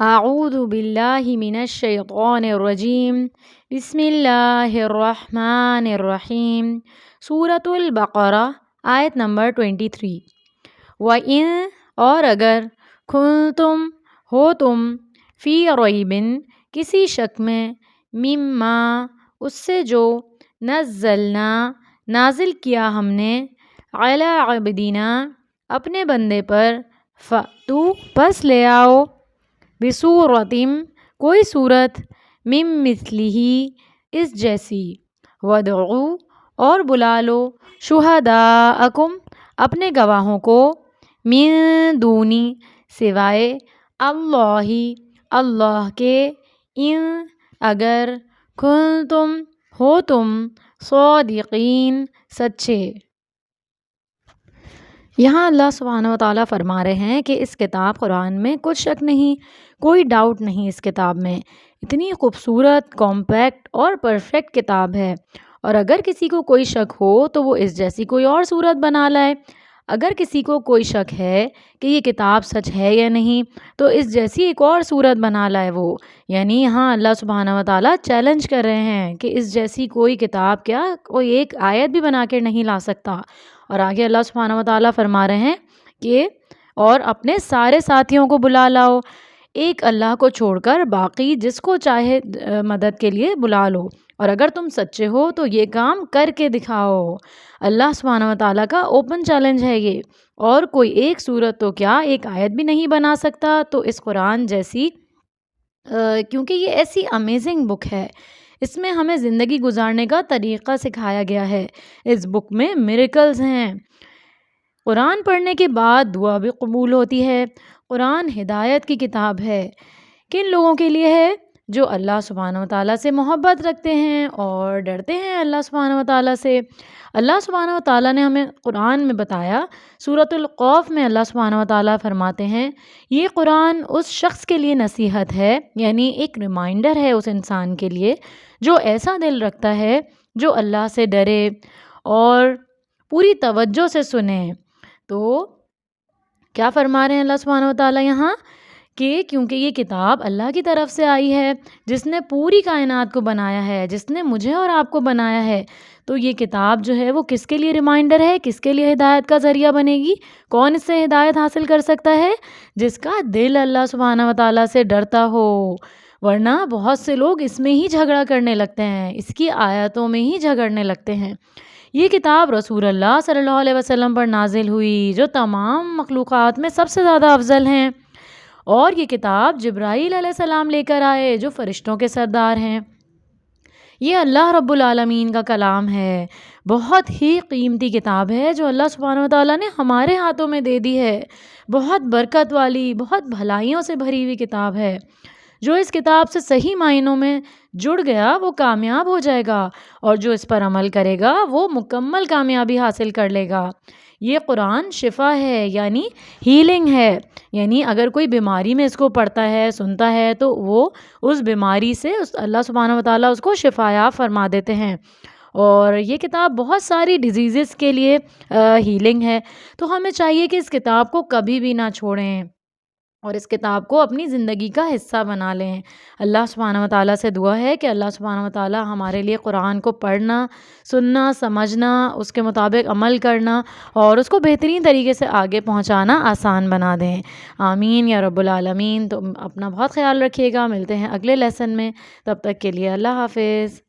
اعوذ باللہ من الشیطان الرجیم بسم اللہ الرحمن الرحیم۔ سورۃ البقرہ آیت نمبر 23۔ وَإِن اور اگر كُنتم ہو تم فی ریب کسی شک میں مما اس سے جو نزلنا نازل کیا ہم نے علی عبدنا اپنے بندے پر فأتوا پس لے آؤ بسورۃ کوئی صورت من مثلہ اس جیسی وادعوا اور بلا لو شہداءکم اپنے گواہوں کو من دونی سوائے اللہ کے ان اگر کنتم ہو تم صادقین سچے۔ یہاں اللہ سبحانہ و تعالیٰ فرما رہے ہیں کہ اس کتاب قرآن میں کچھ شک نہیں، کوئی ڈاؤٹ نہیں اس کتاب میں، اتنی خوبصورت، کمپیکٹ اور پرفیکٹ کتاب ہے، اور اگر کسی کو کوئی شک ہو تو وہ اس جیسی کوئی اور صورت بنا لائے۔ اگر کسی کو کوئی شک ہے کہ یہ کتاب سچ ہے یا نہیں تو اس جیسی ایک اور صورت بنا لائے وہ، یعنی یہاں اللہ سبحانہ و تعالیٰ چیلنج کر رہے ہیں کہ اس جیسی کوئی کتاب کیا کوئی ایک آیت بھی بنا کے نہیں لا سکتا۔ اور آگے اللہ سبحانہ و تعالیٰ فرما رہے ہیں کہ اور اپنے سارے ساتھیوں کو بلا لاؤ، ایک اللہ کو چھوڑ کر باقی جس کو چاہے مدد کے لیے بلا لو، اور اگر تم سچے ہو تو یہ کام کر کے دکھاؤ۔ اللہ سبحانہ و تعالیٰ کا اوپن چیلنج ہے یہ، اور کوئی ایک صورت تو کیا ایک آیت بھی نہیں بنا سکتا تو اس قرآن جیسی، کیونکہ یہ ایسی امیزنگ بک ہے، اس میں ہمیں زندگی گزارنے کا طریقہ سکھایا گیا ہے، اس بک میں میریکلز ہیں۔ قرآن پڑھنے کے بعد دعا بھی قبول ہوتی ہے۔ قرآن ہدایت کی کتاب ہے، کن لوگوں کے لیے ہے؟ جو اللہ سبحانہ و تعالیٰ سے محبت رکھتے ہیں اور ڈرتے ہیں اللہ سبحانہ و تعالیٰ سے۔ اللہ سبحانہ و تعالیٰ نے ہمیں قرآن میں بتایا، سورۃ القاف میں اللہ سبحانہ و تعالیٰ فرماتے ہیں یہ قرآن اس شخص کے لیے نصیحت ہے، یعنی ایک ریمائنڈر ہے اس انسان کے لیے جو ایسا دل رکھتا ہے جو اللہ سے ڈرے اور پوری توجہ سے سنے۔ تو کیا فرما رہے ہیں اللہ سبحانہ و تعالیٰ یہاں کہ کیونکہ یہ کتاب اللہ کی طرف سے آئی ہے جس نے پوری کائنات کو بنایا ہے، جس نے مجھے اور آپ کو بنایا ہے، تو یہ کتاب جو ہے وہ کس کے لیے ریمائنڈر ہے، کس کے لیے ہدایت کا ذریعہ بنے گی؟ کون اس سے ہدایت حاصل کر سکتا ہے؟ جس کا دل اللہ سبحانہ و تعالیٰ سے ڈرتا ہو، ورنہ بہت سے لوگ اس میں ہی جھگڑا کرنے لگتے ہیں، اس کی آیتوں میں ہی جھگڑنے لگتے ہیں۔ یہ کتاب رسول اللہ صلی اللہ علیہ وسلم پر نازل ہوئی جو تمام مخلوقات میں سب سے زیادہ افضل ہیں، اور یہ کتاب جبرائیل علیہ السلام لے کر آئے جو فرشتوں کے سردار ہیں۔ یہ اللہ رب العالمین کا کلام ہے، بہت ہی قیمتی کتاب ہے جو اللہ سبحانہ و تعالیٰ نے ہمارے ہاتھوں میں دے دی ہے، بہت برکت والی، بہت بھلائیوں سے بھری ہوئی کتاب ہے۔ جو اس کتاب سے صحیح معنوں میں جڑ گیا وہ کامیاب ہو جائے گا، اور جو اس پر عمل کرے گا وہ مکمل کامیابی حاصل کر لے گا۔ یہ قرآن شفا ہے، یعنی ہیلنگ ہے، یعنی اگر کوئی بیماری میں اس کو پڑھتا ہے، سنتا ہے تو وہ اس بیماری سے اللہ سبحانہ و تعالیٰ اس کو شفا یاب فرما دیتے ہیں۔ اور یہ کتاب بہت ساری ڈیزیزز کے لیے ہیلنگ ہے، تو ہمیں چاہیے کہ اس کتاب کو کبھی بھی نہ چھوڑیں اور اس کتاب کو اپنی زندگی کا حصہ بنا لیں۔ اللہ سبحانہ و تعالیٰ سے دعا ہے کہ اللہ سبحانہ و تعالیٰ ہمارے لیے قرآن کو پڑھنا، سننا، سمجھنا، اس کے مطابق عمل کرنا اور اس کو بہترین طریقے سے آگے پہنچانا آسان بنا دیں۔ آمین یا رب العالمین۔ تو اپنا بہت خیال رکھیے گا، ملتے ہیں اگلے لیسن میں، تب تک کے لیے اللہ حافظ۔